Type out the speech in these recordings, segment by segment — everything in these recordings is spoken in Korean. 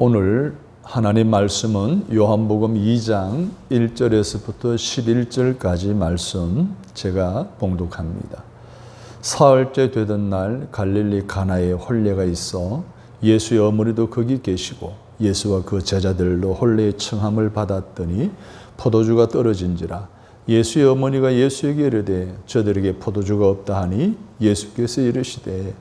오늘 하나님 말씀은 요한복음 2장 1절에서부터 11절까지 말씀 제가 봉독합니다. 사흘째 되던 날 갈릴리 가나에 혼례가 있어 예수의 어머니도 거기 계시고 예수와 그 제자들로 혼례의 청함을 받았더니 포도주가 떨어진지라. 예수의 어머니가 예수에게 이르되 저들에게 포도주가 없다 하니 예수께서 이르시되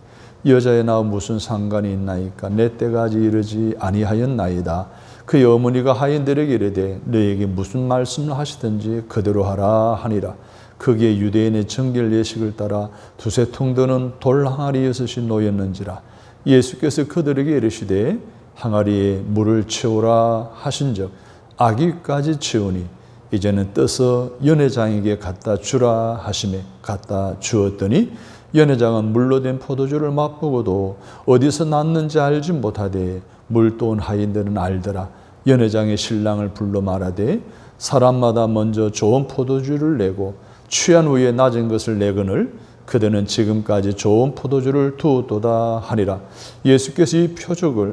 여자의 나와 무슨 상관이 있나이까? 내 때가 아직 이르지 아니하였나이다. 그의 어머니가 하인들에게 이르되 너에게 무슨 말씀을 하시든지 그대로 하라 하니라. 거기에 유대인의 정결 예식을 따라 두세 통 드는 돌 항아리 6이 놓였는지라. 예수께서 그들에게 이르시되 항아리에 물을 채우라 하신즉 아기까지 채우니 이제는 떠서 연회장에게 갖다 주라 하시매 갖다 주었더니 연회장은 물로 된 포도주를 맛보고도 어디서 났는지 알지 못하되 물도 온 하인들은 알더라. 연회장의 신랑을 불러 말하되 사람마다 먼저 좋은 포도주를 내고 취한 후에 낮은 것을 내거늘 그들은 지금까지 좋은 포도주를 두었도다 하니라. 예수께서 이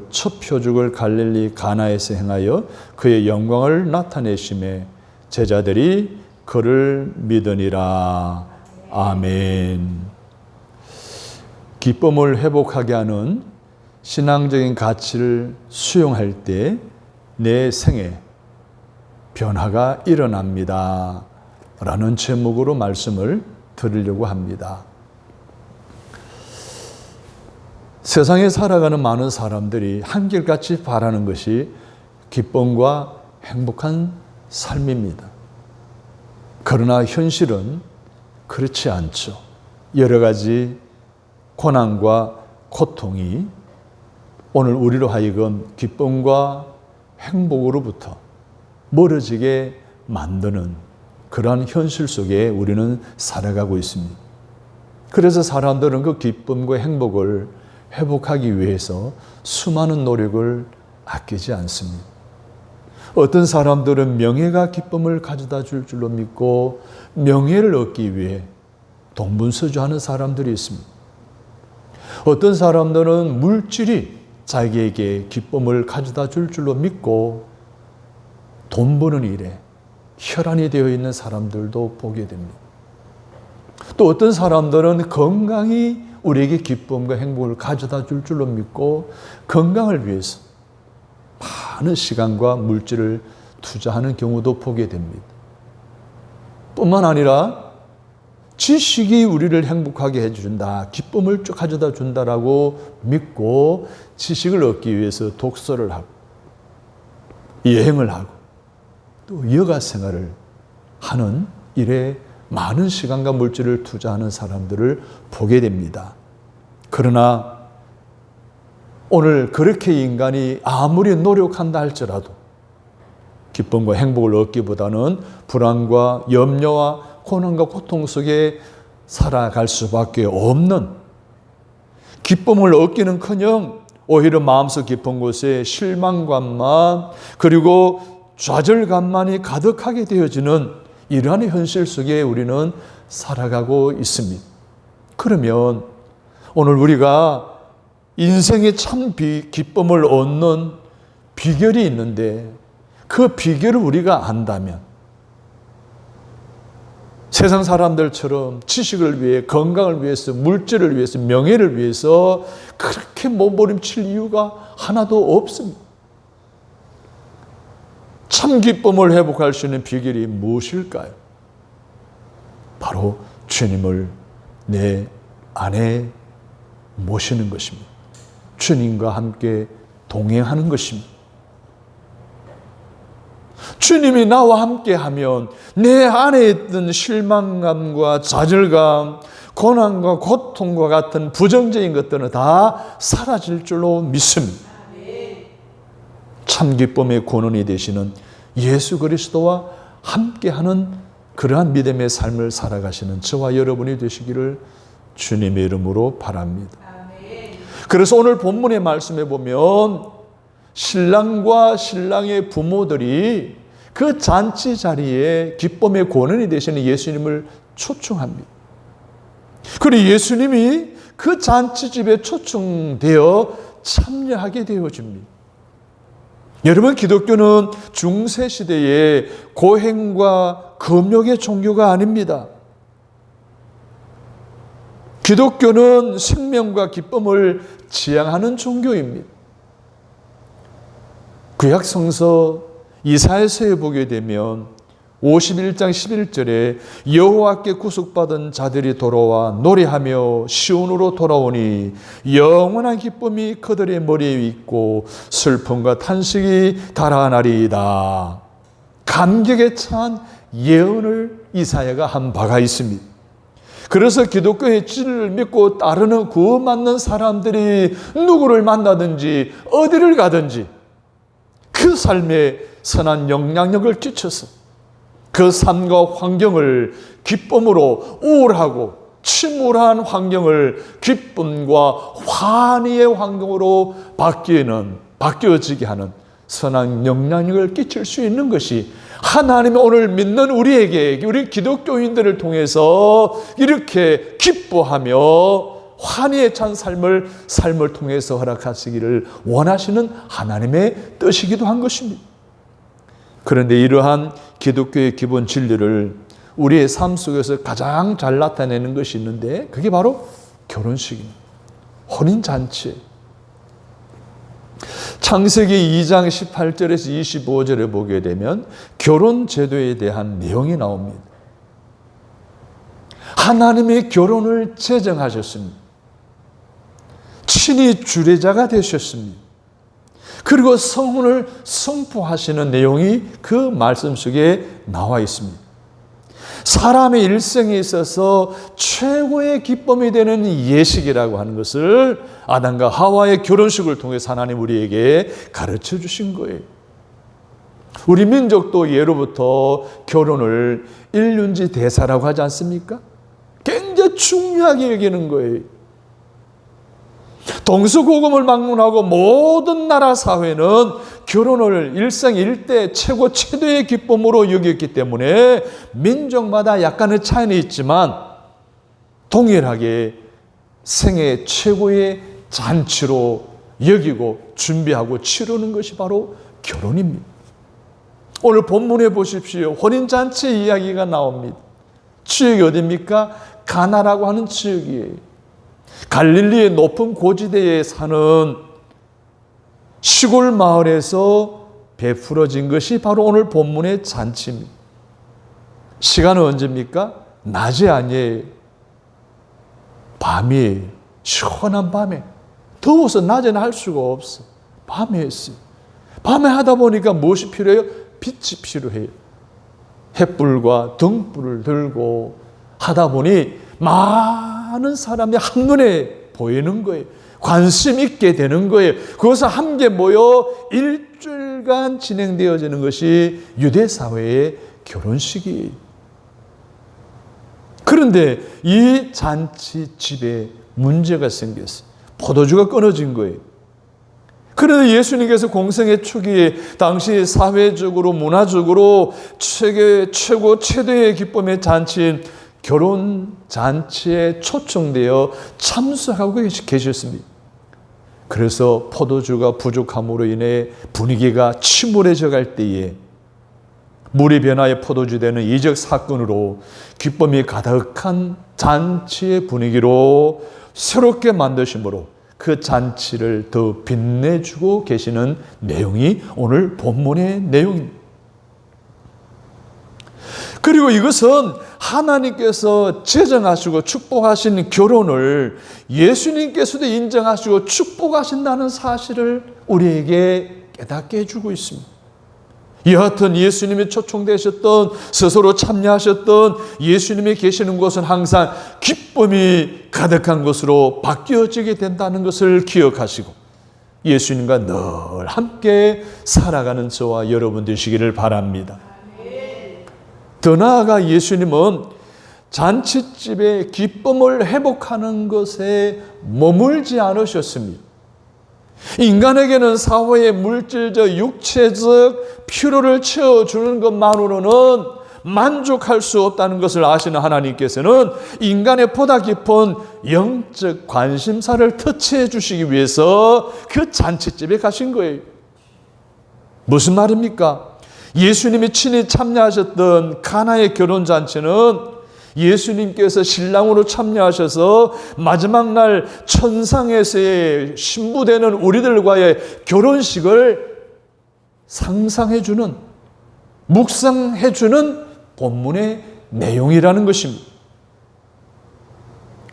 첫 표적을 갈릴리 가나에서 행하여 그의 영광을 나타내심에 제자들이 그를 믿으니라. 아멘. 기쁨을 회복하게 하는 신앙적인 가치를 수용할 때 내 생에 변화가 일어납니다. 라는 제목으로 말씀을 드리려고 합니다. 세상에 살아가는 많은 사람들이 한결같이 바라는 것이 기쁨과 행복한 삶입니다. 그러나 현실은 그렇지 않죠. 여러 가지 고난과 고통이 오늘 우리로 하여금 기쁨과 행복으로부터 멀어지게 만드는 그러한 현실 속에 우리는 살아가고 있습니다. 그래서 사람들은 그 기쁨과 행복을 회복하기 위해서 수많은 노력을 아끼지 않습니다. 어떤 사람들은 명예가 기쁨을 가져다 줄 줄로 믿고 명예를 얻기 위해 동분서주하는 사람들이 있습니다. 어떤 사람들은 물질이 자기에게 기쁨을 가져다 줄 줄로 믿고 돈 버는 일에 혈안이 되어 있는 사람들도 보게 됩니다. 또 어떤 사람들은 건강이 우리에게 기쁨과 행복을 가져다 줄 줄로 믿고 건강을 위해서 많은 시간과 물질을 투자하는 경우도 보게 됩니다. 뿐만 아니라 지식이 우리를 행복하게 해준다, 기쁨을 쭉 가져다 준다라고 믿고 지식을 얻기 위해서 독서를 하고 여행을 하고 또 여가 생활을 하는 일에 많은 시간과 물질을 투자하는 사람들을 보게 됩니다. 그러나 오늘 그렇게 인간이 아무리 노력한다 할지라도 기쁨과 행복을 얻기보다는 불안과 염려와 고난과 고통 속에 살아갈 수밖에 없는, 기쁨을 얻기는커녕 오히려 마음속 깊은 곳에 실망감만 그리고 좌절감만이 가득하게 되어지는 이러한 현실 속에 우리는 살아가고 있습니다. 그러면 오늘 우리가 인생의 참 기쁨을 얻는 비결이 있는데 그 비결을 우리가 안다면 세상 사람들처럼 지식을 위해, 건강을 위해서, 물질을 위해서, 명예를 위해서 그렇게 몸부림칠 이유가 하나도 없습니다. 참 기쁨을 회복할 수 있는 비결이 무엇일까요? 바로 주님을 내 안에 모시는 것입니다. 주님과 함께 동행하는 것입니다. 주님이 나와 함께하면 내 안에 있던 실망감과 좌절감, 고난과 고통과 같은 부정적인 것들은 다 사라질 줄로 믿습니다. 참 기쁨의 근원이 되시는 예수 그리스도와 함께하는 그러한 믿음의 삶을 살아가시는 저와 여러분이 되시기를 주님의 이름으로 바랍니다. 그래서 오늘 본문의 말씀에 보면 신랑과 신랑의 부모들이 그 잔치 자리에 기쁨의 권원이 되시는 예수님을 초청합니다. 그리고 예수님이 그 잔치집에 초청되어 참여하게 되어집니다. 여러분, 기독교는 중세시대의 고행과 금욕의 종교가 아닙니다. 기독교는 생명과 기쁨을 지향하는 종교입니다. 구약 성서 이사야서에 보게 되면 51장 11절에 여호와께 구속받은 자들이 돌아와 노래하며 시온으로 돌아오니 영원한 기쁨이 그들의 머리에 있고 슬픔과 탄식이 달아나리이다. 감격에 찬 예언을 이사야가 한 바가 있습니다. 그래서 기독교의 진리를 믿고 따르는 구원 받는 사람들이 누구를 만나든지 어디를 가든지 그 삶에 선한 영향력을 끼쳐서 그 삶과 환경을 기쁨으로 우울하고 침울한 환경을 기쁨과 환희의 환경으로 바뀌어지게 하는 선한 영향력을 끼칠 수 있는 것이 하나님이 오늘 믿는 우리 기독교인들을 통해서 이렇게 기뻐하며 환희에 찬 삶을 통해서 허락하시기를 원하시는 하나님의 뜻이기도 한 것입니다. 그런데 이러한 기독교의 기본 진리를 우리의 삶 속에서 가장 잘 나타내는 것이 있는데 그게 바로 결혼식입니다. 혼인잔치. 창세기 2장 18절에서 25절을 보게 되면 결혼제도에 대한 내용이 나옵니다. 하나님의 결혼을 제정하셨습니다. 친히 주례자가 되셨습니다. 그리고 성혼을 선포하시는 내용이 그 말씀 속에 나와 있습니다. 사람의 일생에 있어서 최고의 기쁨이 되는 예식이라고 하는 것을 아담과 하와의 결혼식을 통해서 하나님 우리에게 가르쳐 주신 거예요. 우리 민족도 예로부터 결혼을 일륜지 대사라고 하지 않습니까? 굉장히 중요하게 여기는 거예요. 동서고금을 막론하고 모든 나라 사회는 결혼을 일생 일대 최고의 기쁨으로 여겼기 때문에 민족마다 약간의 차이는 있지만 동일하게 생애 최고의 잔치로 여기고 준비하고 치르는 것이 바로 결혼입니다. 오늘 본문에 보십시오. 혼인잔치 이야기가 나옵니다. 지역이 어디입니까? 가나라고 하는 지역이에요. 갈릴리의 높은 고지대에 사는 시골 마을에서 베풀어진 것이 바로 오늘 본문의 잔치입니다. 시간은 언제입니까? 낮이 아니에요. 밤이에요. 시원한 밤에. 더워서 낮에는 할 수가 없어. 밤에 했어요. 밤에 하다 보니까 무엇이 필요해요? 빛이 필요해요. 햇불과 등불을 들고 하다 보니 많은 사람이 한눈에 보이는 거예요. 관심 있게 되는 거예요. 그것을 함께 모여 일주일간 진행되어지는 것이 유대 사회의 결혼식이에요. 그런데 이 잔치집에 문제가 생겼어요. 포도주가 끊어진 거예요. 그런데 예수님께서 공생의 초기에 당시 사회적으로 문화적으로 최대의 기쁨의 잔치인 결혼 잔치에 초청되어 참석하고 계셨습니다. 그래서 포도주가 부족함으로 인해 분위기가 침울해져 갈 때에 물이 변화해 포도주 되는 이적 사건으로 기쁨이 가득한 잔치의 분위기로 새롭게 만드심으로 그 잔치를 더 빛내주고 계시는 내용이 오늘 본문의 내용입니다. 그리고 이것은 하나님께서 제정하시고 축복하신 결혼을 예수님께서도 인정하시고 축복하신다는 사실을 우리에게 깨닫게 해주고 있습니다. 여하튼 예수님이 초청되셨던 스스로 참여하셨던 예수님이 계시는 곳은 항상 기쁨이 가득한 것으로 바뀌어지게 된다는 것을 기억하시고 예수님과 늘 함께 살아가는 저와 여러분 되시기를 바랍니다. 더 나아가 예수님은 잔치집의 기쁨을 회복하는 것에 머물지 않으셨습니다. 인간에게는 사회의 물질적, 육체적 필요를 채워주는 것만으로는 만족할 수 없다는 것을 아시는 하나님께서는 인간의 보다 깊은 영적 관심사를 터치해 주시기 위해서 그 잔치집에 가신 거예요. 무슨 말입니까? 예수님이 친히 참여하셨던 가나의 결혼잔치는 예수님께서 신랑으로 참여하셔서 마지막 날 천상에서의 신부되는 우리들과의 결혼식을 상상해주는, 묵상해주는 본문의 내용이라는 것입니다.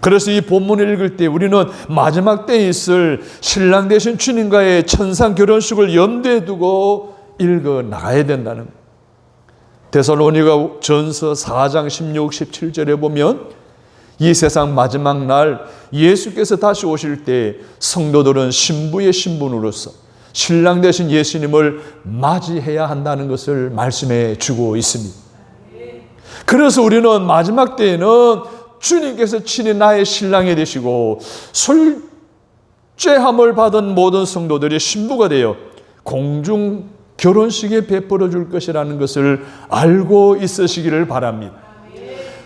그래서 이 본문을 읽을 때 우리는 마지막 때에 있을 신랑 되신 주님과의 천상 결혼식을 염두에 두고 읽어 나가야 된다는 거예요. 데살로니가 전서 4장 16, 17절에 보면 이 세상 마지막 날 예수께서 다시 오실 때 성도들은 신부의 신분으로서 신랑 되신 예수님을 맞이해야 한다는 것을 말씀해 주고 있습니다. 그래서 우리는 마지막 때에는 주님께서 친히 나의 신랑이 되시고 술죄함을 받은 모든 성도들이 신부가 되어 공중 결혼식에 베풀어 줄 것이라는 것을 알고 있으시기를 바랍니다.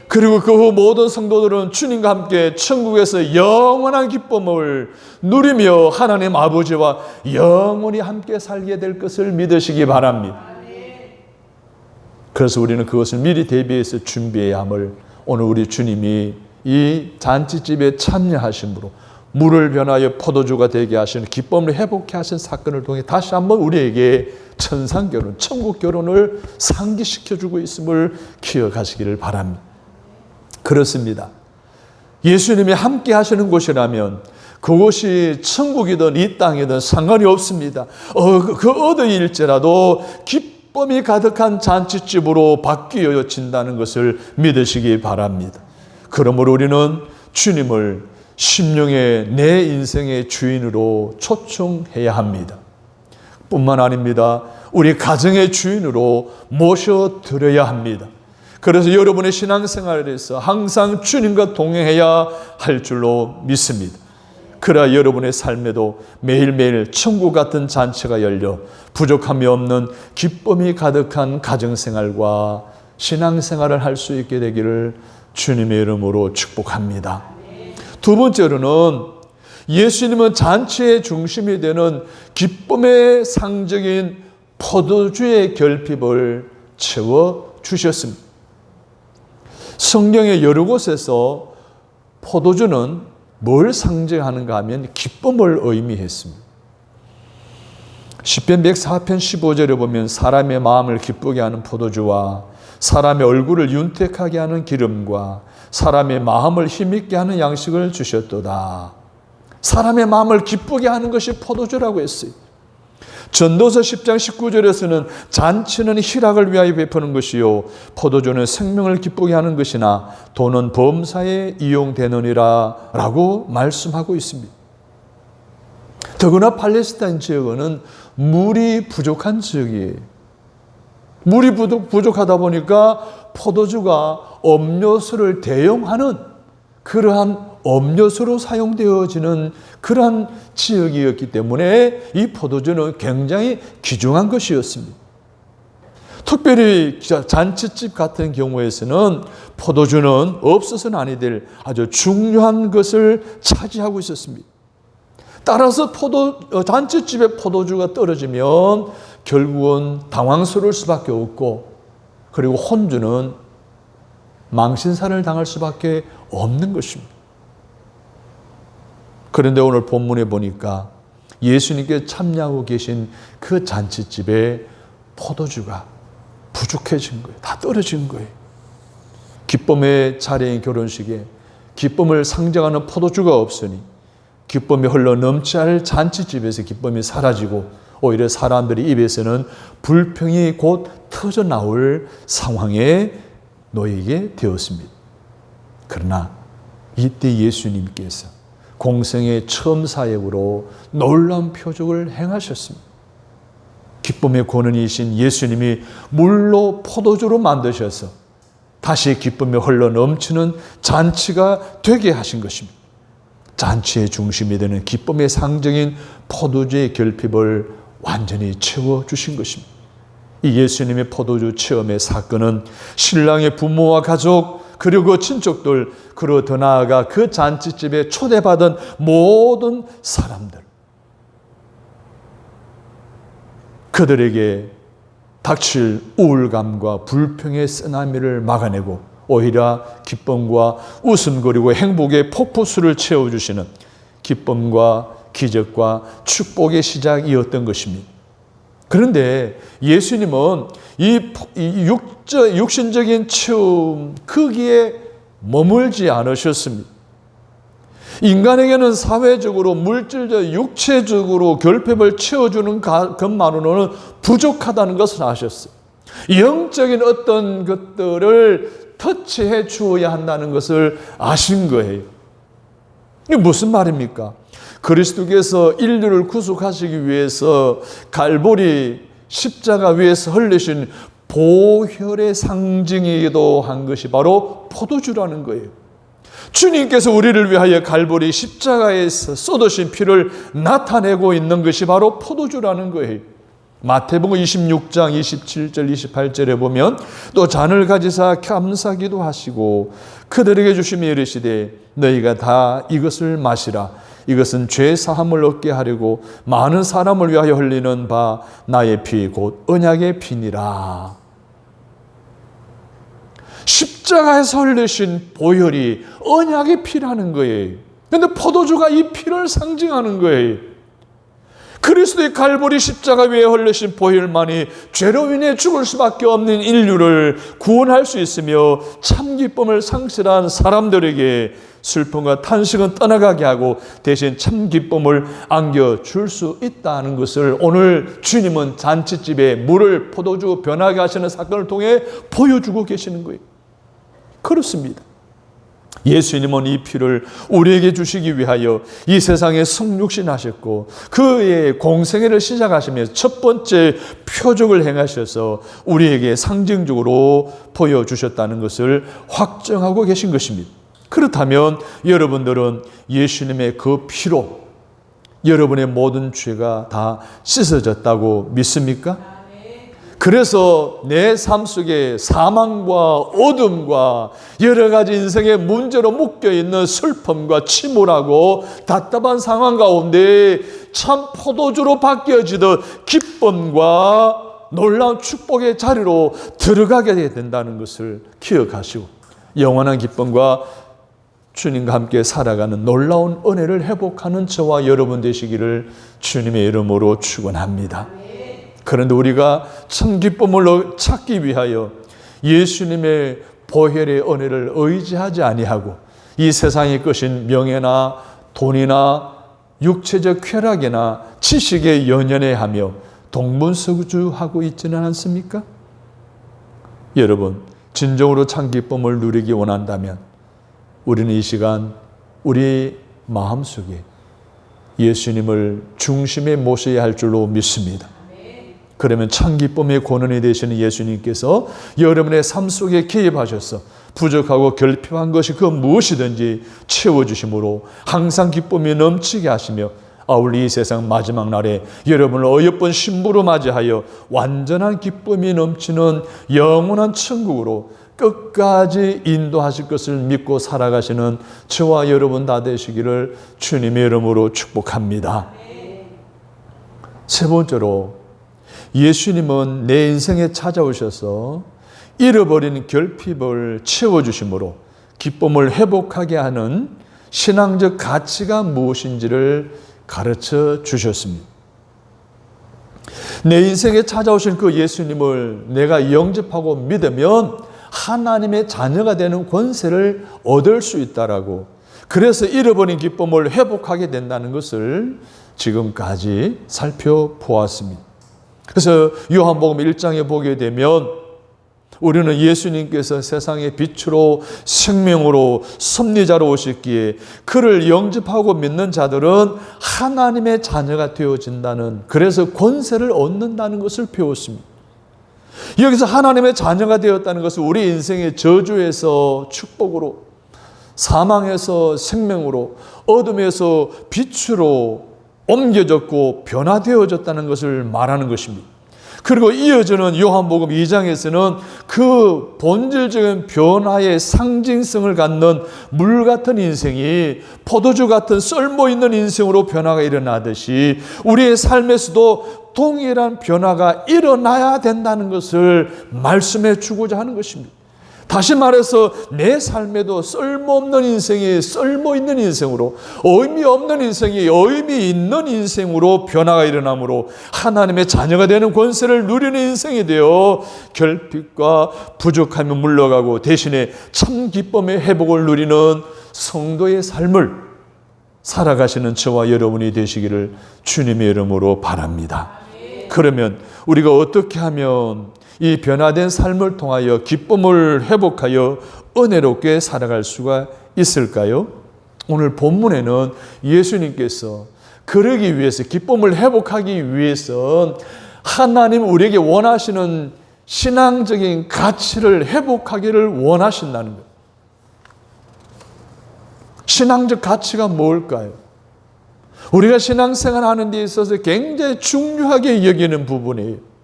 그리고 그 후 모든 성도들은 주님과 함께 천국에서 영원한 기쁨을 누리며 하나님 아버지와 영원히 함께 살게 될 것을 믿으시기 바랍니다. 그래서 우리는 그것을 미리 대비해서 준비해야 함을 오늘 우리 주님이 이 잔치집에 참여하심으로 물을 변하여 포도주가 되게 하시는 기쁨을 회복케 하신 사건을 통해 다시 한번 우리에게 천상 결혼, 천국 결혼을 상기시켜주고 있음을 기억하시기를 바랍니다. 그렇습니다. 예수님이 함께 하시는 곳이라면 그곳이 천국이든 이 땅이든 상관이 없습니다. 그 어디일지라도 기쁨이 가득한 잔치집으로 바뀌어진다는 것을 믿으시기 바랍니다. 그러므로 우리는 주님을 심령의 내 인생의 주인으로 초청해야 합니다. 뿐만 아닙니다. 우리 가정의 주인으로 모셔드려야 합니다. 그래서 여러분의 신앙생활에서 항상 주님과 동행해야 할 줄로 믿습니다. 그래야 여러분의 삶에도 매일매일 천국 같은 잔치가 열려 부족함이 없는 기쁨이 가득한 가정생활과 신앙생활을 할 수 있게 되기를 주님의 이름으로 축복합니다. 두 번째로는 예수님은 잔치의 중심이 되는 기쁨의 상징인 포도주의 결핍을 채워주셨습니다. 성경의 여러 곳에서 포도주는 뭘 상징하는가 하면 기쁨을 의미했습니다. 시편 104편 15절에 보면 사람의 마음을 기쁘게 하는 포도주와 사람의 얼굴을 윤택하게 하는 기름과 사람의 마음을 힘있게 하는 양식을 주셨도다. 사람의 마음을 기쁘게 하는 것이 포도주라고 했어요. 전도서 10장 19절에서는 잔치는 희락을 위하여 베푸는 것이요 포도주는 생명을 기쁘게 하는 것이나 돈은 범사에 이용되느니라 라고 말씀하고 있습니다. 더구나 팔레스타인 지역은 물이 부족한 지역이에요. 물이 부족하다 보니까 포도주가 음료수를 대용하는 그러한 음료수로 사용되어지는 그러한 지역이었기 때문에 이 포도주는 굉장히 귀중한 것이었습니다. 특별히 잔치집 같은 경우에서는 포도주는 없어서는 아니 될 아주 중요한 것을 차지하고 있었습니다. 따라서 잔치집에 포도주가 떨어지면 결국은 당황스러울 수밖에 없고 그리고 혼주는 망신살을 당할 수밖에 없는 것입니다. 그런데 오늘 본문에 보니까 예수님께 참여하고 계신 그 잔치집에 포도주가 부족해진 거예요. 다 떨어진 거예요. 기쁨의 자리인 결혼식에 기쁨을 상징하는 포도주가 없으니 기쁨이 흘러 넘치할 잔치집에서 기쁨이 사라지고 오히려 사람들의 입에서는 불평이 곧 터져 나올 상황에 놓이게 되었습니다. 그러나 이때 예수님께서 공생의 처음 사역으로 놀라운 표적을 행하셨습니다. 기쁨의 권능이신 예수님이 물로 포도주로 만드셔서 다시 기쁨이 흘러 넘치는 잔치가 되게 하신 것입니다. 잔치의 중심이 되는 기쁨의 상징인 포도주의 결핍을 완전히 채워주신 것입니다. 이 예수님의 포도주 체험의 사건은 신랑의 부모와 가족 그리고 친척들 그리고 더 나아가 그 잔치집에 초대받은 모든 사람들 그들에게 닥칠 우울감과 불평의 쓰나미를 막아내고 오히려 기쁨과 웃음 그리고 행복의 폭포수를 채워주시는 기쁨과 기적과 축복의 시작이었던 것입니다. 그런데 예수님은 이 육신적인 체험 거기에 머물지 않으셨습니다. 인간에게는 사회적으로 물질적 육체적으로 결핍을 채워주는 것만으로는 부족하다는 것을 아셨어요. 영적인 어떤 것들을 터치해 주어야 한다는 것을 아신 거예요. 이게 무슨 말입니까? 그리스도께서 인류를 구속하시기 위해서 갈보리 십자가 위에서 흘리신 보혈의 상징이기도 한 것이 바로 포도주라는 거예요. 주님께서 우리를 위하여 갈보리 십자가에서 쏟으신 피를 나타내고 있는 것이 바로 포도주라는 거예요. 마태복음 26장 27절 28절에 보면 또 잔을 가지사 감사기도 하시고 그들에게 주시며 이르시되 너희가 다 이것을 마시라. 이것은 죄 사함을 얻게 하려고 많은 사람을 위하여 흘리는 바 나의 피 곧 언약의 피니라. 십자가에서 흘리신 보혈이 언약의 피라는 거예요. 그런데 포도주가 이 피를 상징하는 거예요. 그리스도의 갈보리 십자가 위에 흘리신 보혈만이 죄로 인해 죽을 수밖에 없는 인류를 구원할 수 있으며 참 기쁨을 상실한 사람들에게 슬픔과 탄식은 떠나가게 하고 대신 참 기쁨을 안겨줄 수 있다는 것을 오늘 주님은 잔치집에 물을 포도주 변하게 하시는 사건을 통해 보여주고 계시는 거예요. 그렇습니다. 예수님은 이 피를 우리에게 주시기 위하여 이 세상에 성육신하셨고 그의 공생애를 시작하시면서 첫 번째 표적을 행하셔서 우리에게 상징적으로 보여주셨다는 것을 확정하고 계신 것입니다. 그렇다면 여러분들은 예수님의 그 피로 여러분의 모든 죄가 다 씻어졌다고 믿습니까? 그래서 내 삶 속에 사망과 어둠과 여러 가지 인생의 문제로 묶여있는 슬픔과 침울하고 답답한 상황 가운데 참 포도주로 바뀌어지듯 기쁨과 놀라운 축복의 자리로 들어가게 된다는 것을 기억하시고 영원한 기쁨과 주님과 함께 살아가는 놀라운 은혜를 회복하는 저와 여러분 되시기를 주님의 이름으로 축원합니다. 그런데 우리가 참 기쁨을 찾기 위하여 예수님의 보혈의 은혜를 의지하지 아니하고 이 세상의 것인 명예나 돈이나 육체적 쾌락이나 지식에 연연해하며 동분서주하고 있지는 않습니까? 여러분, 진정으로 참 기쁨을 누리기 원한다면 우리는 이 시간 우리 마음속에 예수님을 중심에 모셔야 할 줄로 믿습니다. 그러면 참 기쁨의 권원이 되시는 예수님께서 여러분의 삶 속에 개입하셔서 부족하고 결핍한 것이 그 무엇이든지 채워주심으로 항상 기쁨이 넘치게 하시며 아울리 이 세상 마지막 날에 여러분을 어여쁜 신부로 맞이하여 완전한 기쁨이 넘치는 영원한 천국으로 끝까지 인도하실 것을 믿고 살아가시는 저와 여러분 다 되시기를 주님의 이름으로 축복합니다. 세 번째로 예수님은 내 인생에 찾아오셔서 잃어버린 결핍을 채워주심으로 기쁨을 회복하게 하는 신앙적 가치가 무엇인지를 가르쳐 주셨습니다. 내 인생에 찾아오신 그 예수님을 내가 영접하고 믿으면 하나님의 자녀가 되는 권세를 얻을 수 있다라고, 그래서 잃어버린 기쁨을 회복하게 된다는 것을 지금까지 살펴보았습니다. 그래서 요한복음 1장에 보게 되면 우리는 예수님께서 세상의 빛으로 생명으로 섭리자로 오셨기에 그를 영접하고 믿는 자들은 하나님의 자녀가 되어진다는, 그래서 권세를 얻는다는 것을 배웠습니다. 여기서 하나님의 자녀가 되었다는 것은 우리 인생의 저주에서 축복으로, 사망에서 생명으로, 어둠에서 빛으로 옮겨졌고 변화되어졌다는 것을 말하는 것입니다. 그리고 이어지는 요한복음 2장에서는 그 본질적인 변화의 상징성을 갖는 물 같은 인생이 포도주 같은 썰모있는 인생으로 변화가 일어나듯이 우리의 삶에서도 동일한 변화가 일어나야 된다는 것을 말씀해 주고자 하는 것입니다. 다시 말해서 내 삶에도 쓸모없는 인생이 쓸모있는 인생으로, 의미 없는 인생이 의미 있는 인생으로 변화가 일어나므로 하나님의 자녀가 되는 권세를 누리는 인생이 되어 결핍과 부족함이 물러가고 대신에 참 기쁨의 회복을 누리는 성도의 삶을 살아가시는 저와 여러분이 되시기를 주님의 이름으로 바랍니다. 그러면 우리가 어떻게 하면 이 변화된 삶을 통하여 기쁨을 회복하여 은혜롭게 살아갈 수가 있을까요? 오늘 본문에는 예수님께서 그러기 위해서, 기쁨을 회복하기 위해서 하나님 우리에게 원하시는 신앙적인 가치를 회복하기를 원하신다는 거예요. 신앙적 가치가 뭘까요? 우리가 신앙생활 하는 데 있어서 굉장히 중요하게 여기는 부분이에요.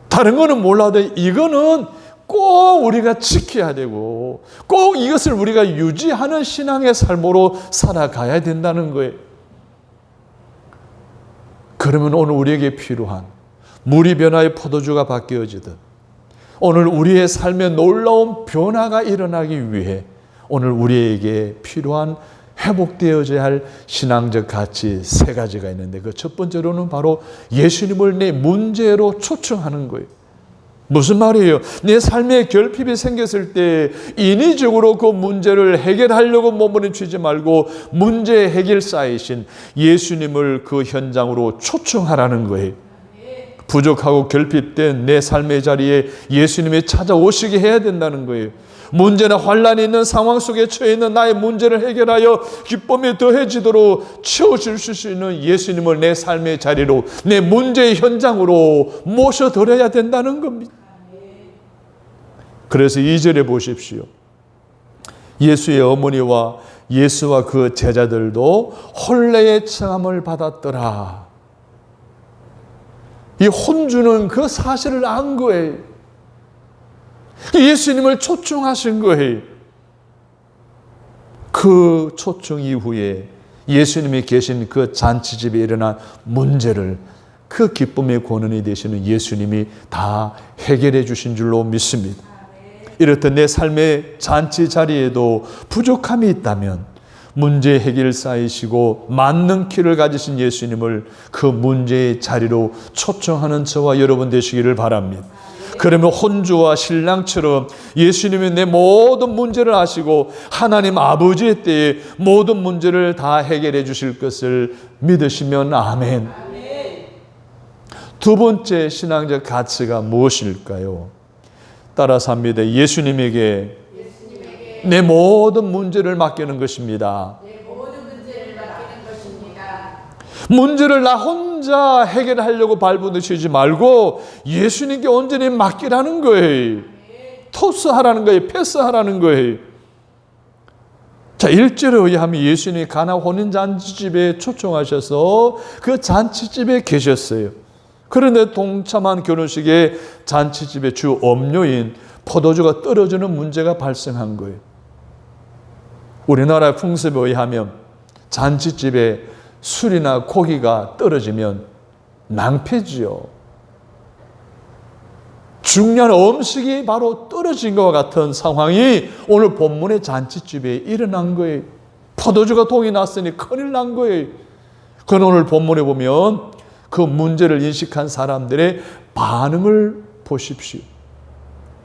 다른 거는 몰라도 이거는 꼭 우리가 지켜야 되고 꼭 이것을 우리가 유지하는 신앙의 삶으로 살아가야 된다는 거예요. 그러면 오늘 우리에게 필요한 물이 변화의 포도주가 바뀌어지듯 오늘 우리의 삶에 놀라운 변화가 일어나기 위해 오늘 우리에게 필요한 회복되어져야 할 신앙적 가치 세 가지가 있는데 그 첫 번째로는 바로 예수님을 내 문제로 초청하는 거예요. 무슨 말이에요? 내 삶에 결핍이 생겼을 때 인위적으로 그 문제를 해결하려고 몸부림치지 말고 문제 해결사이신 예수님을 그 현장으로 초청하라는 거예요. 부족하고 결핍된 내 삶의 자리에 예수님이 찾아오시게 해야 된다는 거예요. 문제나 환란이 있는 상황 속에 처해 있는 나의 문제를 해결하여 기쁨이 더해지도록 채워줄 수 있는 예수님을 내 삶의 자리로, 내 문제의 현장으로 모셔드려야 된다는 겁니다. 그래서 2절에 보십시오. 예수의 어머니와 예수와 그 제자들도 혼례의 청함을 받았더라. 이 혼주는 그 사실을 안 거예요. 예수님을 초청하신 거예요. 그 초청 이후에 예수님이 계신 그 잔치집에 일어난 문제를 그 기쁨의 권원이 되시는 예수님이 다 해결해 주신 줄로 믿습니다. 이렇듯 내 삶의 잔치 자리에도 부족함이 있다면 문제 해결사이시고 맞는 키를 가지신 예수님을 그 문제의 자리로 초청하는 저와 여러분 되시기를 바랍니다. 그러면 혼주와 신랑처럼 예수님이 내 모든 문제를 아시고 하나님 아버지의 때에 모든 문제를 다 해결해 주실 것을 믿으시면 아멘. 두 번째 신앙적 가치가 무엇일까요? 따라서 합니다. 예수님에게 내 모든 문제를 맡기는 것입니다. 문제를 나 혼자 해결하려고 발부드시지 말고 예수님께 온전히 맡기라는 거예요. 토스하라는 거예요. 패스하라는 거예요. 자, 1절에 의하면 예수님이 가나 혼인잔치집에 초청하셔서 그 잔치집에 계셨어요. 그런데 동참한 결혼식에 잔치집의 주 음료인 포도주가 떨어지는 문제가 발생한 거예요. 우리나라 풍습에 의하면 잔치집에 술이나 고기가 떨어지면 낭패지요. 중요한 음식이 바로 떨어진 것과 같은 상황이 오늘 본문의 잔치집에 일어난 거예요. 포도주가 동이 났으니 큰일 난 거예요. 그건 오늘 본문에 보면 그 문제를 인식한 사람들의 반응을 보십시오.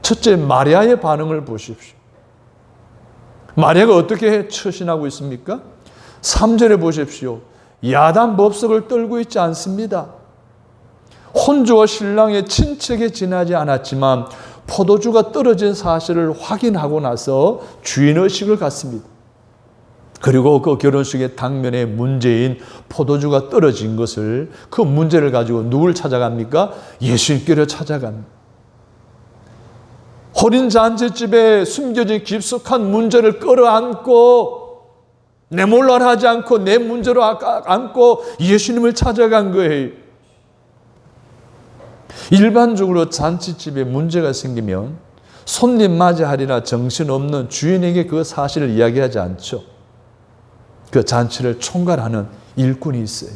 첫째, 마리아의 반응을 보십시오. 마리아가 어떻게 처신하고 있습니까? 3절에 보십시오. 야단 법석을 떨고 있지 않습니다. 혼주와 신랑의 친척에 지나지 않았지만 포도주가 떨어진 사실을 확인하고 나서 주인의식을 갖습니다. 그리고 그 결혼식의 당면에 문제인 포도주가 떨어진 것을, 그 문제를 가지고 누굴 찾아갑니까? 예수님께로 찾아갑니다. 혼인잔치집에 숨겨진 깊숙한 문제를 끌어안고 내몰라 하지 않고 내 문제로 안고 예수님을 찾아간 거예요. 일반적으로 잔치집에 문제가 생기면 손님 맞이하리라 정신없는 주인에게 그 사실을 이야기하지 않죠. 그 잔치를 총괄하는 일꾼이 있어요.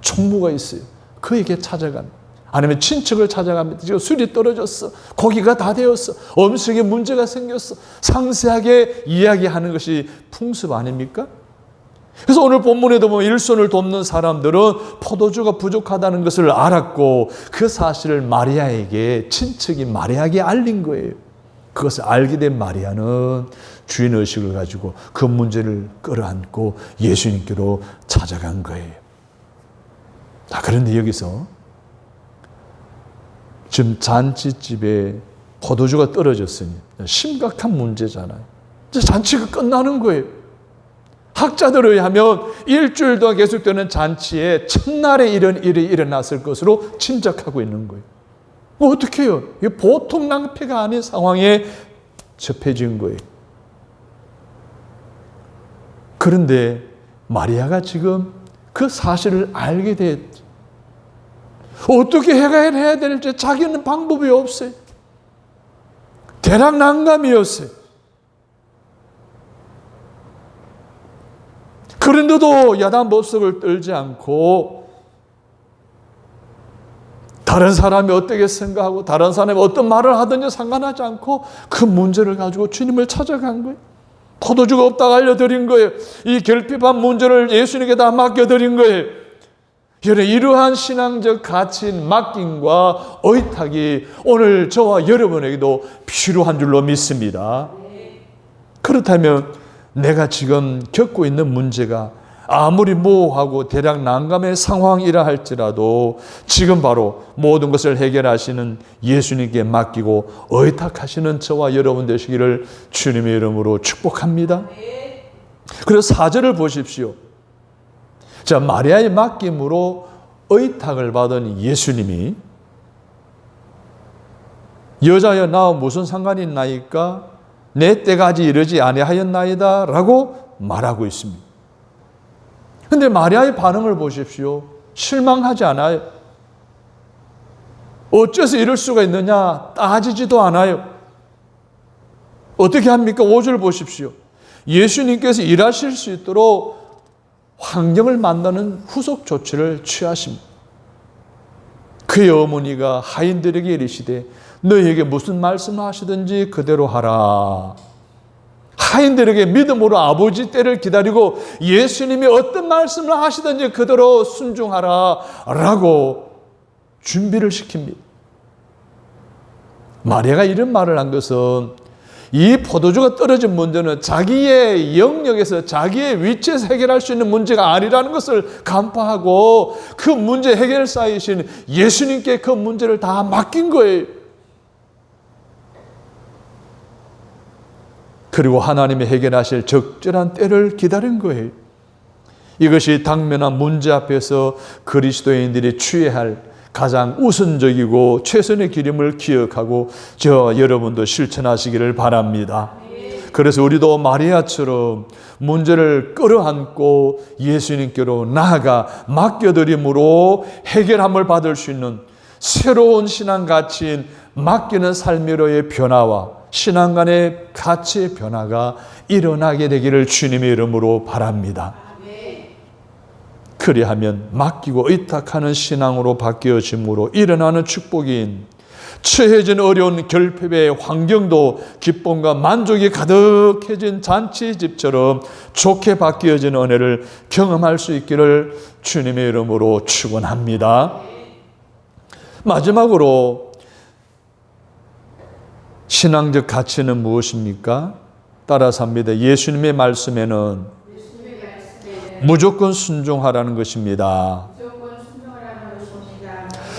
총무가 있어요. 그에게 찾아갑니다. 아니면 친척을 찾아갑니다. 지금 술이 떨어졌어. 고기가 다 되었어. 음식에 문제가 생겼어. 상세하게 이야기하는 것이 풍습 아닙니까? 그래서 오늘 본문에도 보면 일손을 돕는 사람들은 포도주가 부족하다는 것을 알았고 그 사실을 마리아에게, 친척이 마리아에게 알린 거예요. 그것을 알게 된 마리아는 주인의식을 가지고 그 문제를 끌어안고 예수님께로 찾아간 거예요. 그런데 여기서 지금 잔치집에 포도주가 떨어졌으니 심각한 문제잖아요. 이제 잔치가 끝나는 거예요. 학자들에 의하면 일주일 동안 계속되는 잔치에 첫날에 이런 일이 일어났을 것으로 짐작하고 있는 거예요. 어떻게 해요? 이게 보통 낭패가 아닌 상황에 접해진 거예요. 그런데 마리아가 지금 그 사실을 알게 됐죠. 어떻게 해결해야 될지 자기는 방법이 없어요. 대략 난감이었어요. 그런데도 야단 법석을 떨지 않고 다른 사람이 어떻게 생각하고 다른 사람이 어떤 말을 하든지 상관하지 않고 그 문제를 가지고 주님을 찾아간 거예요. 포도주가 없다고 알려드린 거예요. 이 결핍한 문제를 예수님께 다 맡겨드린 거예요. 이러한 신앙적 가치인 맡김과 의탁이 오늘 저와 여러분에게도 필요한 줄로 믿습니다. 그렇다면 내가 지금 겪고 있는 문제가 아무리 모호하고 대략 난감의 상황이라 할지라도 지금 바로 모든 것을 해결하시는 예수님께 맡기고 의탁하시는 저와 여러분 되시기를 주님의 이름으로 축복합니다. 그래서 4절을 보십시오. 자, 마리아의 맡김으로 의탁을 받은 예수님이 여자여 나와 무슨 상관이 있나이까? 내 때가 아직 이르지 아니하였나이다 라고 말하고 있습니다. 그런데 마리아의 반응을 보십시오. 실망하지 않아요. 어째서 이럴 수가 있느냐 따지지도 않아요. 어떻게 합니까? 5절 보십시오. 예수님께서 일하실 수 있도록 환경을 만드는 후속 조치를 취하십니다. 그의 어머니가 하인들에게 이르시되 너희에게 무슨 말씀을 하시든지 그대로 하라. 하인들에게 믿음으로 아버지 때를 기다리고 예수님이 어떤 말씀을 하시든지 그대로 순종하라 라고 준비를 시킵니다. 마리아가 이런 말을 한 것은 이 포도주가 떨어진 문제는 자기의 영역에서 자기의 위치에서 해결할 수 있는 문제가 아니라는 것을 간파하고 그 문제 해결사이신 예수님께 그 문제를 다 맡긴 거예요. 그리고 하나님이 해결하실 적절한 때를 기다린 거예요. 이것이 당면한 문제 앞에서 그리스도인들이 취해야 할 가장 우선적이고 최선의 기름을 기억하고 저와 여러분도 실천하시기를 바랍니다. 그래서 우리도 마리아처럼 문제를 끌어안고 예수님께로 나아가 맡겨드림으로 해결함을 받을 수 있는 새로운 신앙 가치인 맡기는 삶으로의 변화와 신앙 간의 가치의 변화가 일어나게 되기를 주님의 이름으로 바랍니다. 그리하면 맡기고 의탁하는 신앙으로 바뀌어짐으로 일어나는 축복인 처해진 어려운 결핍의 환경도 기쁨과 만족이 가득해진 잔치집처럼 좋게 바뀌어진 은혜를 경험할 수 있기를 주님의 이름으로 축원합니다. 마지막으로 신앙적 가치는 무엇입니까? 따라서 합니다. 예수님의 말씀에는 무조건 순종하라는 것입니다.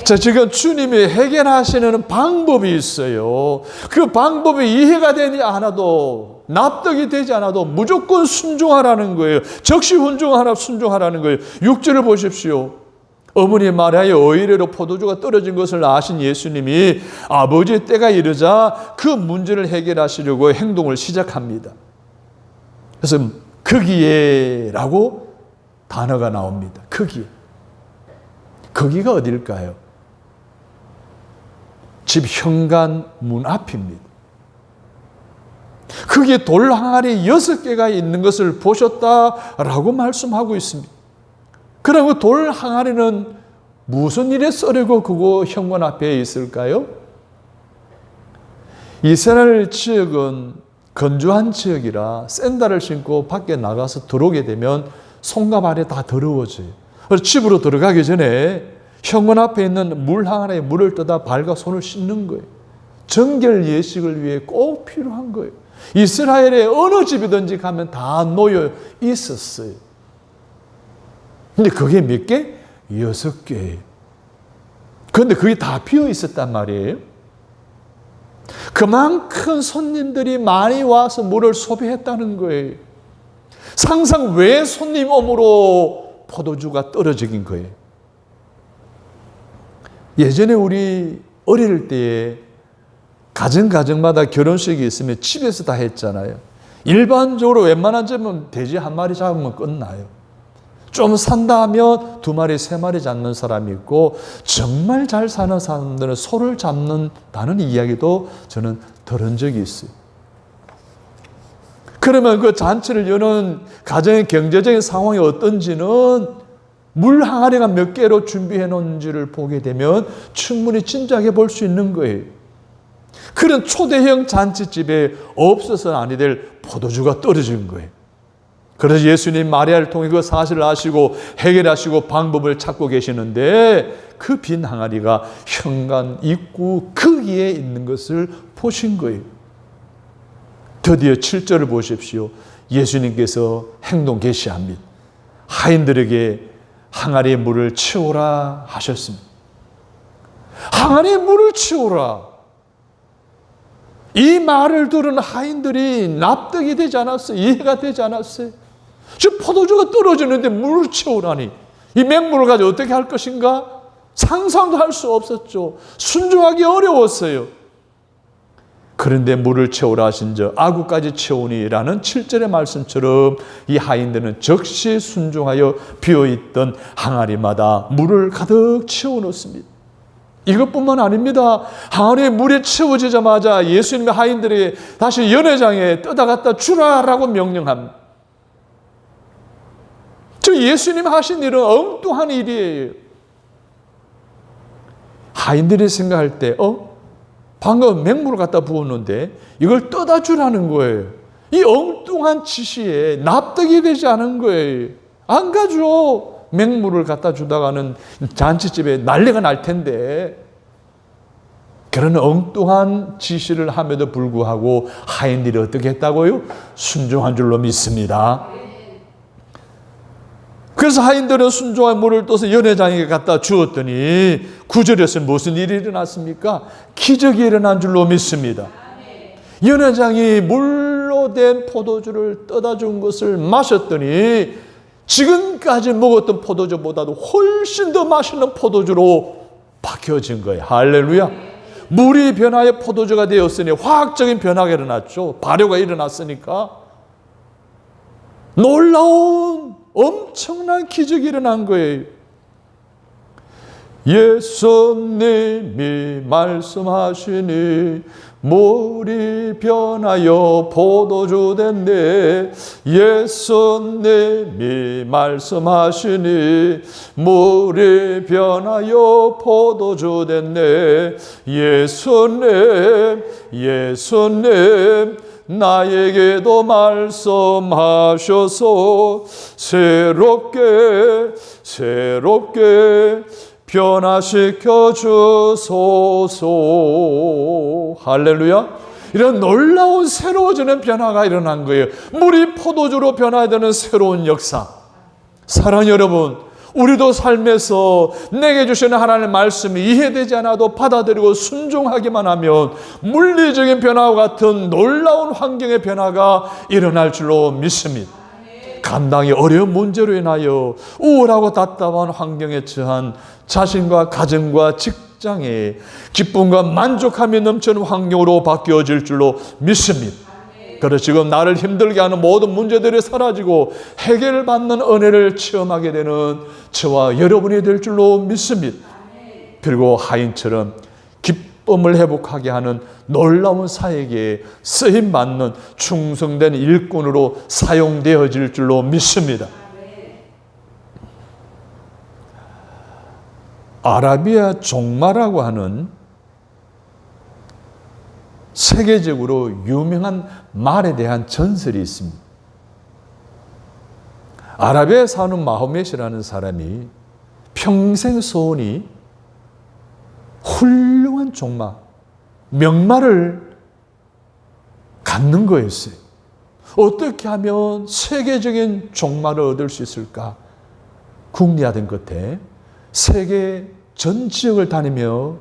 자, 지금 주님이 해결하시는 방법이 있어요. 그 방법이 이해가 되지 않아도 납득이 되지 않아도 무조건 순종하라는 거예요. 즉시 순종하라는 거예요. 6절을 보십시오. 어머니 마리아의 의뢰로 포도주가 떨어진 것을 아신 예수님이 아버지의 때가 이르자 그 문제를 해결하시려고 행동을 시작합니다. 그래서 거기에라고 단어가 나옵니다. 거기에. 거기가 어딜까요? 집 현관 문 앞입니다. 거기에 돌 항아리 6개가 있는 것을 보셨다라고 말씀하고 있습니다. 그럼 돌 항아리는 무슨 일에 쓰려고 그거 현관 앞에 있을까요? 이스라엘 지역은 건조한 지역이라 샌들을 신고 밖에 나가서 들어오게 되면 손과 발이 다 더러워져요. 그래서 집으로 들어가기 전에 현관 앞에 있는 물 항아리에 물을 떠다 발과 손을 씻는 거예요. 정결 예식을 위해 꼭 필요한 거예요. 이스라엘의 어느 집이든지 가면 다 놓여 있었어요. 근데 그게 몇 개? 6개. 그런데 그게 다 비어 있었단 말이에요. 그만큼 손님들이 많이 와서 물을 소비했다는 거예요. 상상 외 손님 오므로 포도주가 떨어지긴 거예요. 예전에 우리 어릴 때에 가정마다 결혼식이 있으면 집에서 다 했잖아요. 일반적으로 웬만한 집은 돼지 한 마리 잡으면 끝나요. 좀 산다 하면 2마리, 3마리 잡는 사람이 있고 정말 잘 사는 사람들은 소를 잡는다는 이야기도 저는 들은 적이 있어요. 그러면 그 잔치를 여는 가정의 경제적인 상황이 어떤지는 물 항아리가 몇 개로 준비해 놓은지를 보게 되면 충분히 짐작해 볼 수 있는 거예요. 그런 초대형 잔치집에 없어서는 아니 될 포도주가 떨어진 거예요. 그래서 예수님 마리아를 통해 그 사실을 아시고 해결하시고 방법을 찾고 계시는데 그 빈 항아리가 현관 입구 거기에 있는 것을 보신 거예요. 드디어 7절을 보십시오. 예수님께서 행동 개시합니다. 하인들에게 항아리에 물을 채우라 하셨습니다. 항아리에 물을 채우라. 이 말을 들은 하인들이 납득이 되지 않았어요. 이해가 되지 않았어요. 지금 포도주가 떨어지는데 물을 채우라니 이 맹물을 가지고 어떻게 할 것인가? 상상도 할 수 없었죠. 순종하기 어려웠어요. 그런데 물을 채우라 하신저 아구까지 채우니라는 7절의 말씀처럼 이 하인들은 즉시 순종하여 비어있던 항아리마다 물을 가득 채워넣습니다. 이것뿐만 아닙니다. 항아리에 물에 채워지자마자 예수님의 하인들에게 다시 연회장에 떠다 갖다 주라라고 명령합니다. 예수님 하신 일은 엉뚱한 일이에요. 하인들이 생각할 때 방금 맹물을 갖다 부었는데 이걸 떠다 주라는 거예요. 이 엉뚱한 지시에 납득이 되지 않은 거예요. 안 가죠. 맹물을 갖다 주다가는 잔치집에 난리가 날 텐데. 그런 엉뚱한 지시를 함에도 불구하고 하인들이 어떻게 했다고요? 순종한 줄로 믿습니다. 그래서 하인들은 순종한 물을 떠서 연회장에게 갖다 주었더니 9절에서 무슨 일이 일어났습니까? 기적이 일어난 줄로 믿습니다. 연회장이 물로 된 포도주를 떠다 준 것을 마셨더니 지금까지 먹었던 포도주보다도 훨씬 더 맛있는 포도주로 바뀌어진 거예요. 할렐루야. 물이 변하여 포도주가 되었으니 화학적인 변화가 일어났죠. 발효가 일어났으니까. 놀라운 엄청난 기적이 일어난 거예요. 예수님이 말씀하시니 물이 변하여 포도주 됐네. 예수님이 말씀하시니 물이 변하여 포도주 됐네. 예수님 나에게도 말씀하셔서 새롭게 변화시켜 주소서. 할렐루야. 이런 놀라운 새로워지는 변화가 일어난 거예요. 물이 포도주로 변화해야 되는 새로운 역사. 사랑하는 여러분, 우리도 삶에서 내게 주시는 하나님의 말씀이 이해되지 않아도 받아들이고 순종하기만 하면 물리적인 변화와 같은 놀라운 환경의 변화가 일어날 줄로 믿습니다. 감당이 어려운 문제로 인하여 우울하고 답답한 환경에 처한 자신과 가정과 직장에 기쁨과 만족함이 넘치는 환경으로 바뀌어질 줄로 믿습니다. 그래서 지금 나를 힘들게 하는 모든 문제들이 사라지고 해결받는 은혜를 체험하게 되는 저와 여러분이 될 줄로 믿습니다. 그리고 하인처럼 기쁨을 회복하게 하는 놀라운 사역에 쓰임받는 충성된 일꾼으로 사용되어질 줄로 믿습니다. 아라비아 종마라고 하는 세계적으로 유명한 말에 대한 전설이 있습니다. 아라비아에 사는 마호멧이라는 사람이 평생 소원이 훌륭한 종마, 명마를 갖는 거였어요. 어떻게 하면 세계적인 종마를 얻을 수 있을까? 궁리하던 끝에 세계 전 지역을 다니며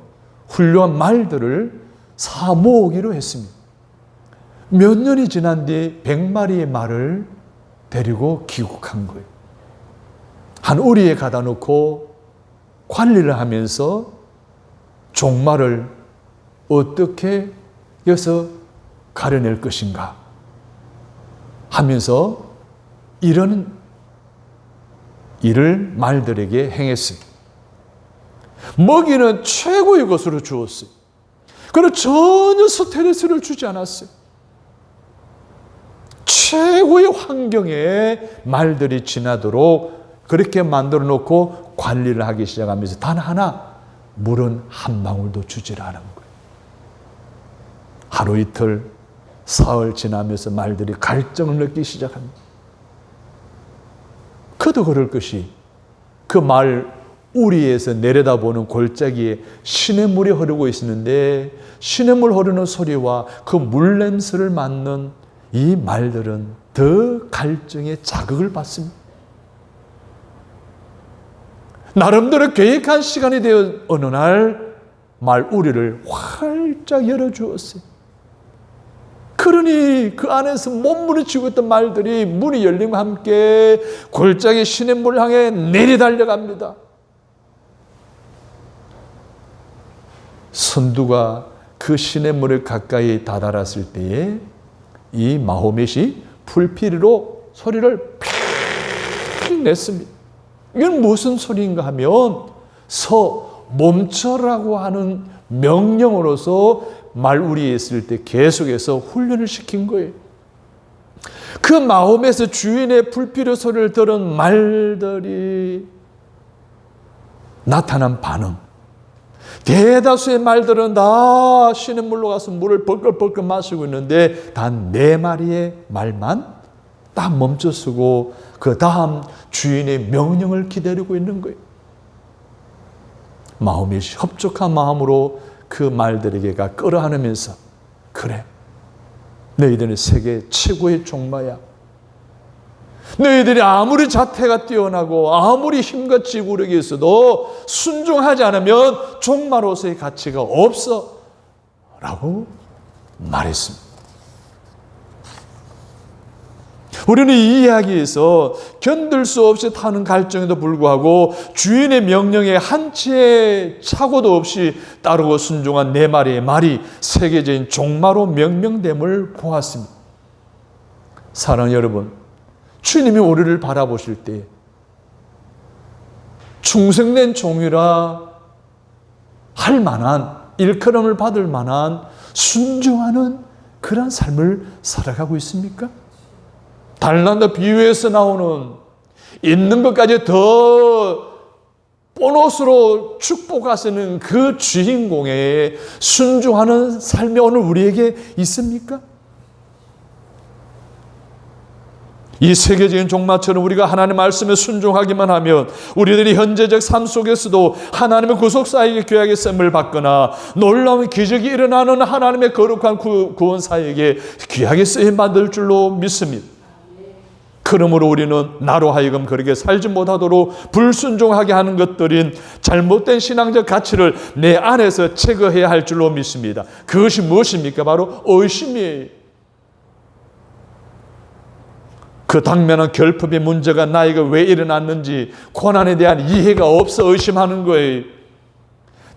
훌륭한 말들을 사모으기로 했습니다. 몇 년이 지난 뒤 100마리의 말을 데리고 귀국한 거예요. 한 우리에 가다 놓고 관리를 하면서 종말을 어떻게 여기서 가려낼 것인가 하면서 이런 일을 말들에게 행했어요. 먹이는 최고의 것으로 주었어요. 그리고 전혀 스트레스를 주지 않았어요. 최고의 환경에 말들이 지나도록 그렇게 만들어 놓고 관리를 하기 시작하면서 단 하나 물은 한 방울도 주질 않은 거예요. 하루 이틀 사흘 지나면서 말들이 갈증을 느끼기 시작합니다. 그도 그럴 것이 그 말 우리에서 내려다보는 골짜기에 시냇물이 흐르고 있었는데 시냇물 흐르는 소리와 그 물냄새를 맡는 이 말들은 더 갈증에 자극을 받습니다. 나름대로 계획한 시간이 되어 어느 날 말우리를 활짝 열어주었어요. 그러니 그 안에서 몸부림치고 있던 말들이 문이 열림과 함께 골짜기 시냇물을 향해 내리달려갑니다. 선두가 그 시냇물에 가까이 다다랐을 때에 이 마호멧이 불피리로 소리를 픽 냈습니다. 이건 무슨 소리인가 하면 멈춰라고 하는 명령으로서 말우리에 있을 때 계속해서 훈련을 시킨 거예요. 그 마호멧의 주인의 불필요 소리를 들은 말들이 나타난 반응. 대다수의 말들은 다 시냇물로 가서 물을 벌컥벌컥 마시고 있는데 단 4마리의 말만 딱 멈춰서고 그 다음 주인의 명령을 기다리고 있는 거예요. 마호멧이 협족한 마음으로 그 말들에게가 끌어안으면서 그래, 너희들은 세계 최고의 종마야. 너희들이 아무리 자태가 뛰어나고 아무리 힘과 지구력이 있어도 순종하지 않으면 종마로서의 가치가 없어 라고 말했습니다. 우리는 이 이야기에서 견딜 수 없이 타는 갈증에도 불구하고 주인의 명령에 한치의 착오도 없이 따르고 순종한 4마리의 말이 세계적인 종마로 명명됨을 보았습니다. 사랑하는 여러분, 주님이 우리를 바라보실 때 충성된 종이라 할 만한, 일컬음을 받을 만한 순종하는 그런 삶을 살아가고 있습니까? 달란트 비유에서 나오는 있는 것까지 더 보너스로 축복하시는 그 주인공의 순종하는 삶이 오늘 우리에게 있습니까? 이 세계적인 종마처럼 우리가 하나님의 말씀에 순종하기만 하면 우리들이 현재적 삶 속에서도 하나님의 구속사역의 귀하게 셈을 받거나 놀라운 기적이 일어나는 하나님의 거룩한 구원 사역에 귀하게 쓰임 받을 줄로 믿습니다. 그러므로 우리는 나로 하여금 그렇게 살지 못하도록 불순종하게 하는 것들인 잘못된 신앙적 가치를 내 안에서 제거해야 할 줄로 믿습니다. 그것이 무엇입니까? 바로 의심이에요. 그 당면한 결핍의 문제가 나에게 왜 일어났는지 고난에 대한 이해가 없어 의심하는 거예요.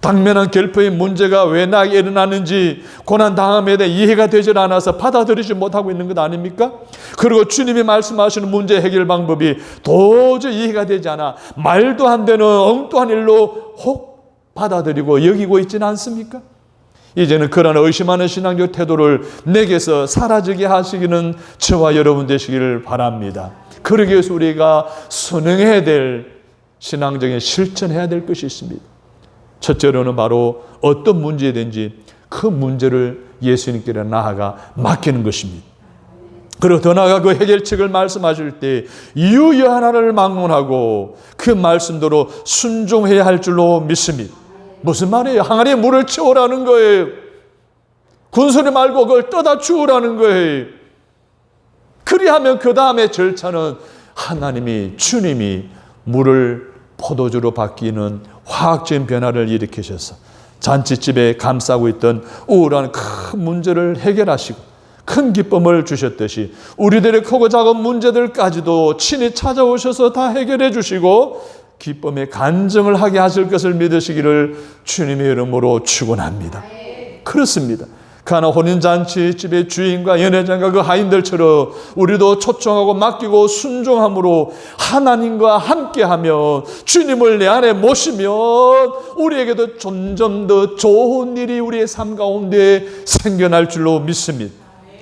당면한 결핍의 문제가 왜 나에게 일어났는지 고난 당함에 대해 이해가 되질 않아서 받아들이지 못하고 있는 것 아닙니까? 그리고 주님이 말씀하시는 문제 해결 방법이 도저히 이해가 되지 않아 말도 안 되는 엉뚱한 일로 혹 받아들이고 여기고 있지는 않습니까? 이제는 그러나 의심하는 신앙적 태도를 내게서 사라지게 하시기는 저와 여러분 되시기를 바랍니다. 그러기 위해서 우리가 선행해야 될 신앙적인 실천해야 될 것이 있습니다. 첫째로는 바로 어떤 문제든지 그 문제를 예수님께 나아가 맡기는 것입니다. 그리고 더 나아가 그 해결책을 말씀하실 때 이유 하나를 막론하고 그 말씀대로 순종해야 할 줄로 믿습니다. 무슨 말이에요? 항아리에 물을 채우라는 거예요. 군소리 말고 그걸 떠다 주우라는 거예요. 그리하면 그 다음에 절차는 하나님이, 주님이 물을 포도주로 바뀌는 화학적인 변화를 일으키셔서 잔치집에 감싸고 있던 우울한 큰 문제를 해결하시고 큰 기쁨을 주셨듯이 우리들의 크고 작은 문제들까지도 친히 찾아오셔서 다 해결해 주시고 기쁨의 간증을 하게 하실 것을 믿으시기를 주님의 이름으로 축원합니다. 그렇습니다. 가나 혼인잔치집의 주인과 연회장과 그 하인들처럼 우리도 초청하고 맡기고 순종함으로 하나님과 함께하며 주님을 내 안에 모시면 우리에게도 점점 더 좋은 일이 우리의 삶 가운데 생겨날 줄로 믿습니다.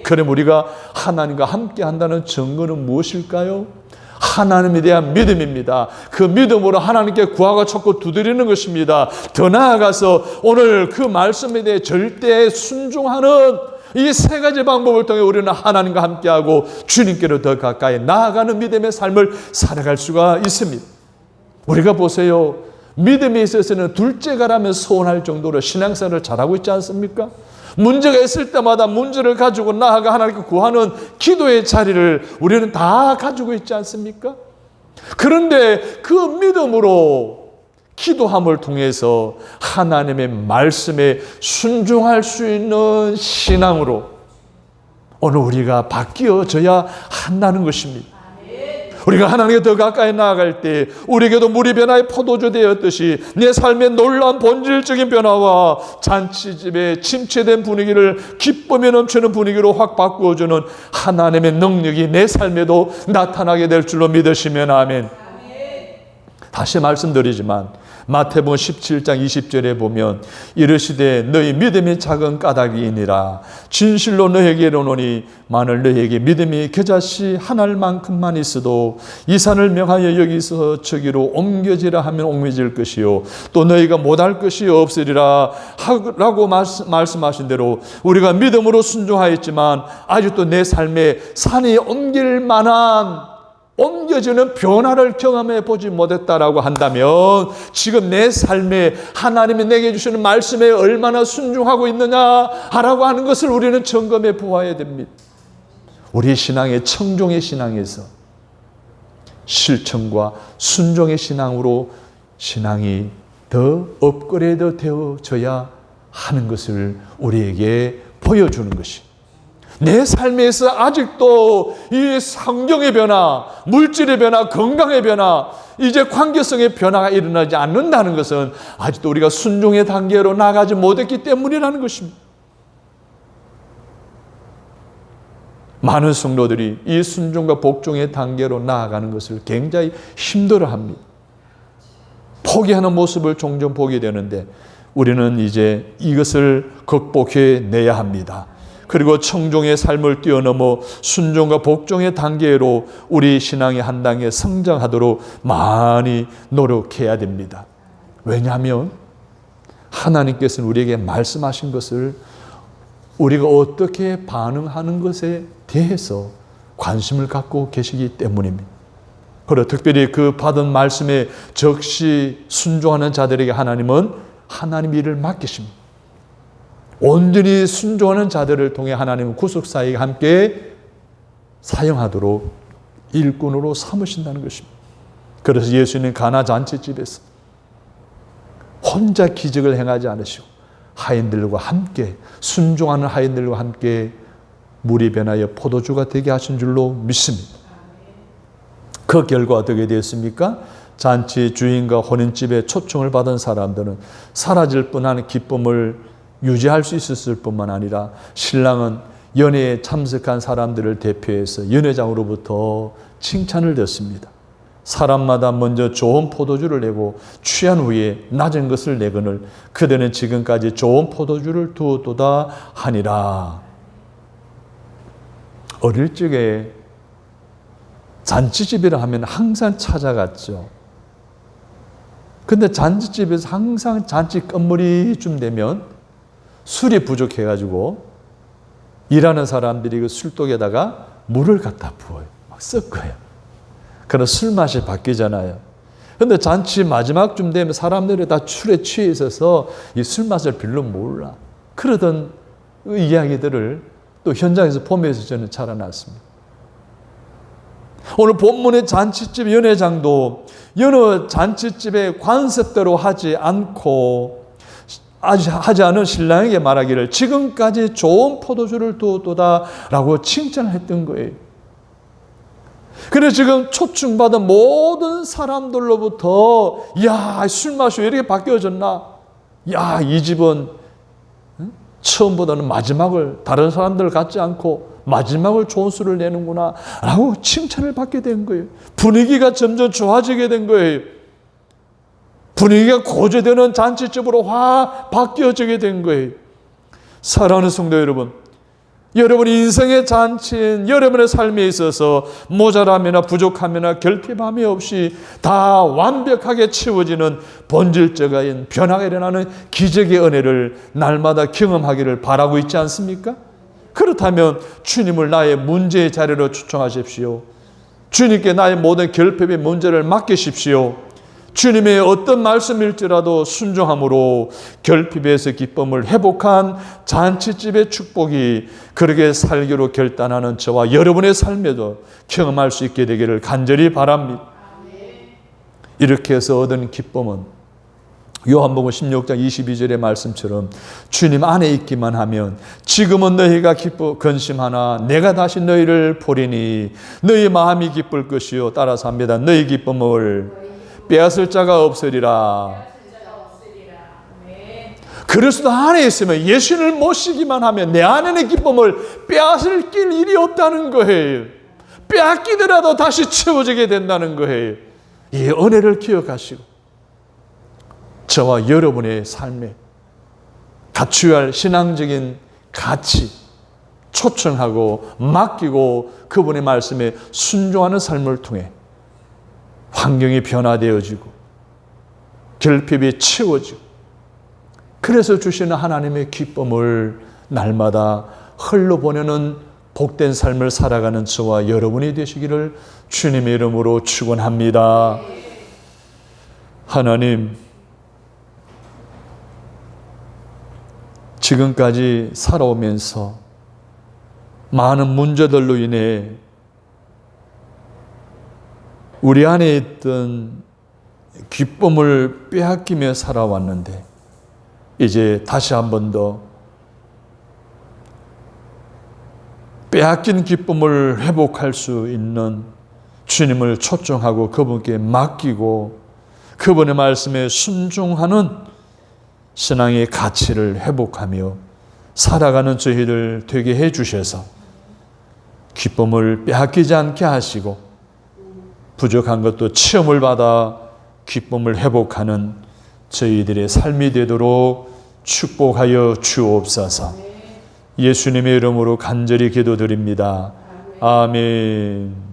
그럼 우리가 하나님과 함께한다는 증거는 무엇일까요? 하나님에 대한 믿음입니다. 그 믿음으로 하나님께 구하고 찾고 두드리는 것입니다. 더 나아가서 오늘 그 말씀에 대해 절대 순종하는 이 세 가지 방법을 통해 우리는 하나님과 함께하고 주님께로 더 가까이 나아가는 믿음의 삶을 살아갈 수가 있습니다. 우리가 보세요. 믿음에 있어서는 둘째가라면 소원할 정도로 신앙생활을 잘하고 있지 않습니까? 문제가 있을 때마다 문제를 가지고 나아가 하나님께 구하는 기도의 자리를 우리는 다 가지고 있지 않습니까? 그런데 그 믿음으로 기도함을 통해서 하나님의 말씀에 순종할 수 있는 신앙으로 오늘 우리가 바뀌어져야 한다는 것입니다. 우리가 하나님께 더 가까이 나아갈 때 우리에게도 물이 변화의 포도주 되었듯이 내 삶의 놀라운 본질적인 변화와 잔치집의 침체된 분위기를 기쁨에 넘치는 분위기로 확 바꾸어주는 하나님의 능력이 내 삶에도 나타나게 될 줄로 믿으시면 아멘. 다시 말씀드리지만 마태복음 17장 20절에 보면 이르시되 너희 믿음이 작은 까닭이니라 진실로 너희에게 이르노니 만일 너희에게 믿음이 겨자씨 한 알만큼만 있어도 이 산을 명하여 여기서 저기로 옮겨지라 하면 옮겨질 것이요 또 너희가 못할 것이 없으리라 라고 말씀하신 대로 우리가 믿음으로 순종하였지만 아직도 내 삶에 산이 옮길 만한 옮겨지는 변화를 경험해 보지 못했다라고 한다면 지금 내 삶에 하나님이 내게 주시는 말씀에 얼마나 순종하고 있느냐라고 하는 것을 우리는 점검해 보아야 됩니다. 우리 신앙의 청종의 신앙에서 실천과 순종의 신앙으로 신앙이 더 업그레이드 되어져야 하는 것을 우리에게 보여주는 것이 내 삶에서 아직도 이 성경의 변화, 물질의 변화, 건강의 변화, 이제 관계성의 변화가 일어나지 않는다는 것은 아직도 우리가 순종의 단계로 나가지 못했기 때문이라는 것입니다. 많은 성도들이 이 순종과 복종의 단계로 나아가는 것을 굉장히 힘들어합니다. 포기하는 모습을 종종 보게 되는데 우리는 이제 이것을 극복해 내야 합니다. 그리고 청종의 삶을 뛰어넘어 순종과 복종의 단계로 우리 신앙이 한 단계 성장하도록 많이 노력해야 됩니다. 왜냐하면 하나님께서는 우리에게 말씀하신 것을 우리가 어떻게 반응하는 것에 대해서 관심을 갖고 계시기 때문입니다. 그리고 특별히 그 받은 말씀에 적시 순종하는 자들에게 하나님은 하나님 일을 맡기십니다. 온전히 순종하는 자들을 통해 하나님은 구속사역에 함께 사용하도록 일꾼으로 삼으신다는 것입니다. 그래서 예수님 가나 잔치집에서 혼자 기적을 행하지 않으시고 하인들과 함께 순종하는 하인들과 함께 물이 변하여 포도주가 되게 하신 줄로 믿습니다. 그 결과 어떻게 되었습니까? 잔치 주인과 혼인집에 초청을 받은 사람들은 사라질 뻔한 기쁨을 유지할 수 있었을 뿐만 아니라 신랑은 연회에 참석한 사람들을 대표해서 연회장으로부터 칭찬을 듣습니다. 사람마다 먼저 좋은 포도주를 내고 취한 후에 낮은 것을 내거늘 그대는 지금까지 좋은 포도주를 두었도다 하니라. 어릴 적에 잔치집이라 하면 항상 찾아갔죠. 근데 잔치집에서 항상 잔치 끝물이쯤 되면 술이 부족해가지고 일하는 사람들이 그 술독에다가 물을 갖다 부어요. 막 섞어요. 그럼 술맛이 바뀌잖아요. 근데 잔치 마지막쯤 되면 사람들이 다 술에 취해 있어서 이 술맛을 별로 몰라. 그러던 그 이야기들을 또 현장에서 보면서 저는 자라났습니다. 오늘 본문의 잔치집 연회장도 여느 잔치집의 관습대로 하지 않은 신랑에게 말하기를 지금까지 좋은 포도주를 두었도다 라고 칭찬을 했던 거예요. 그래서 지금 초청받은 모든 사람들로부터 야, 술맛이 왜 이렇게 바뀌어졌나? 야, 이 집은 처음보다는 마지막을 다른 사람들 같지 않고 마지막을 좋은 술을 내는구나 라고 칭찬을 받게 된 거예요. 분위기가 점점 좋아지게 된 거예요. 분위기가 고조되는 잔치집으로 확 바뀌어지게 된 거예요. 사랑하는 성도 여러분, 여러분 인생의 잔치인 여러분의 삶에 있어서 모자람이나 부족함이나 결핍함이 없이 다 완벽하게 채워지는 본질적인 변화가 일어나는 기적의 은혜를 날마다 경험하기를 바라고 있지 않습니까? 그렇다면 주님을 나의 문제의 자리로 초청하십시오. 주님께 나의 모든 결핍의 문제를 맡기십시오. 주님의 어떤 말씀일지라도 순종함으로 결핍에서 기쁨을 회복한 잔치집의 축복이 그렇게 살기로 결단하는 저와 여러분의 삶에도 경험할 수 있게 되기를 간절히 바랍니다. 이렇게 해서 얻은 기쁨은 요한복음 16장 22절의 말씀처럼 주님 안에 있기만 하면 지금은 너희가 기뻐 근심하나 내가 다시 너희를 보리니 너희 마음이 기쁠 것이요. 따라서 합니다. 너희 기쁨을 빼앗을 자가 없으리라. 그리스도 안에 있으면 예수를 모시기만 하면 내 안에는 기쁨을 빼앗을 길 일이 없다는 거예요. 빼앗기더라도 다시 채워지게 된다는 거예요. 이 은혜를 기억하시고 저와 여러분의 삶에 갖추어야 할 신앙적인 가치 초청하고 맡기고 그분의 말씀에 순종하는 삶을 통해 환경이 변화되어지고 결핍이 채워지고 그래서 주시는 하나님의 기쁨을 날마다 흘러보내는 복된 삶을 살아가는 저와 여러분이 되시기를 주님의 이름으로 축원합니다. 하나님, 지금까지 살아오면서 많은 문제들로 인해 우리 안에 있던 기쁨을 빼앗기며 살아왔는데 이제 다시 한 번 더 빼앗긴 기쁨을 회복할 수 있는 주님을 초청하고 그분께 맡기고 그분의 말씀에 순종하는 신앙의 가치를 회복하며 살아가는 저희들 되게 해 주셔서 기쁨을 빼앗기지 않게 하시고 부족한 것도 체험을 받아 기쁨을 회복하는 저희들의 삶이 되도록 축복하여 주옵소서. 예수님의 이름으로 간절히 기도드립니다. 아멘.